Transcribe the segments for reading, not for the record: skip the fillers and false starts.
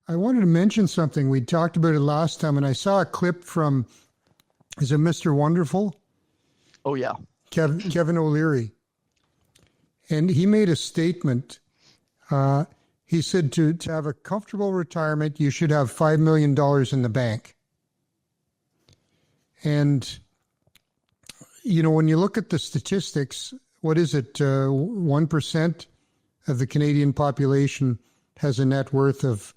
I wanted to mention something. We talked about it last time, and I saw a clip from, is it Mr. Wonderful? Oh, yeah. Kevin O'Leary. And he made a statement. He said to have a comfortable retirement, you should have $5 million in the bank. And, you know, when you look at the statistics, what is it? 1% of the Canadian population has a net worth of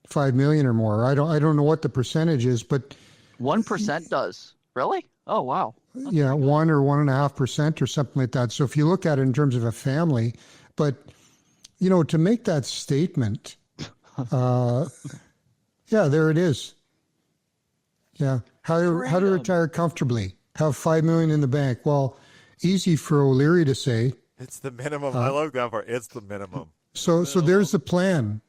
5 million or more. I don't know what the percentage is, but 1% does. Really? Oh, wow. Yeah, 1 or 1.5% or something like that. So if you look at it in terms of a family, but you know, to make that statement, yeah, there it is. Yeah, how to retire comfortably, have 5 million in the bank. Well, easy for O'Leary to say. It's the minimum. I love that part. It's the minimum. So there's the plan.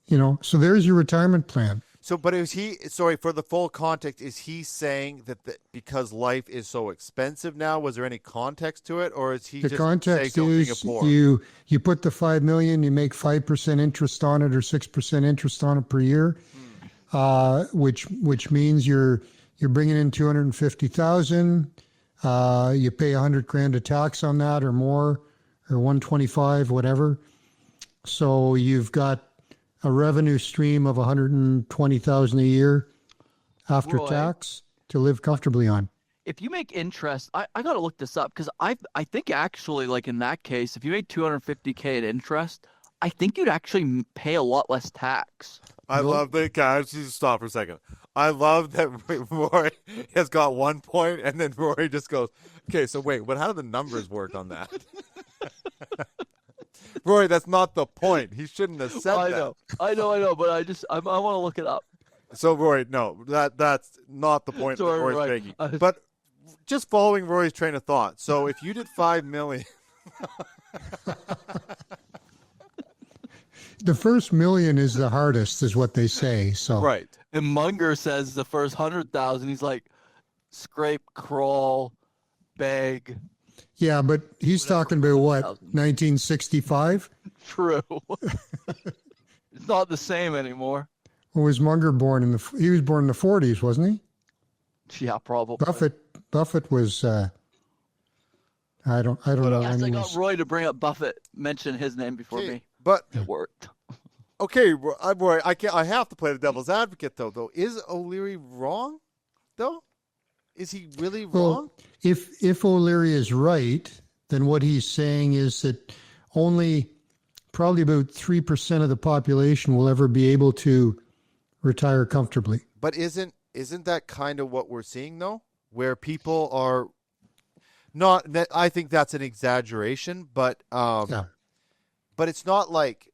You know, so there's your retirement plan. So, but is he, sorry, for the full context, is he saying that because life is so expensive now, was there any context to it? Or is he just saying don't being a poor? You put the 5 million, you make 5% interest on it or 6% interest on it per year, which means you're bringing in 250,000. You pay 100 grand of tax on that or more, or 125, whatever. So you've got a revenue stream of 120,000 a year after tax to live comfortably on. If you make interest, I got to look this up because I think actually, like in that case, if you made $250K in interest, I think you'd actually pay a lot less tax. I love that. Can I just stop for a second? I love that Rory has got 1 point, and then Rory just goes, okay, so wait, how do the numbers work on that? Rory, that's not the point. He shouldn't have said that. I know, but I want to look it up. So, Rory, no, that's not the point that Rory's making. But just following Rory's train of thought. So, if you did 5 million... The first million is the hardest, is what they say. So right. And Munger says the first 100,000, he's like, scrape, crawl, beg. Yeah, but he's talking about what, 1965? True. It's not the same anymore. Well, was Munger born he was born in the 40s, wasn't he? Yeah, probably. Buffett was, I don't know. Yes, I got Roy to bring up Buffett, mention his name before me. But it worked. Okay, Roy, I have to play the devil's advocate, though. Is O'Leary wrong, though? Is he really wrong? If O'Leary is right, then what he's saying is that only probably about 3% of the population will ever be able to retire comfortably. But isn't that kind of what we're seeing, though? Where people are not, I think that's an exaggeration, but but it's not like...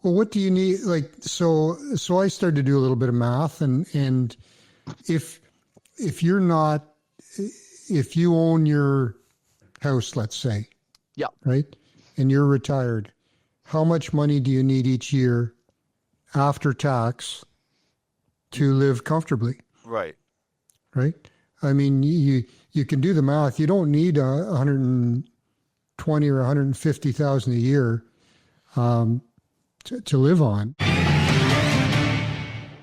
Well, what do you need? Like, so I started to do a little bit of math, and if you own your house, let's say, yeah, right, and you're retired, how much money do you need each year after tax to live comfortably? Right. Right. I mean, you can do the math. You don't need 120 or 150,000 a year to live on.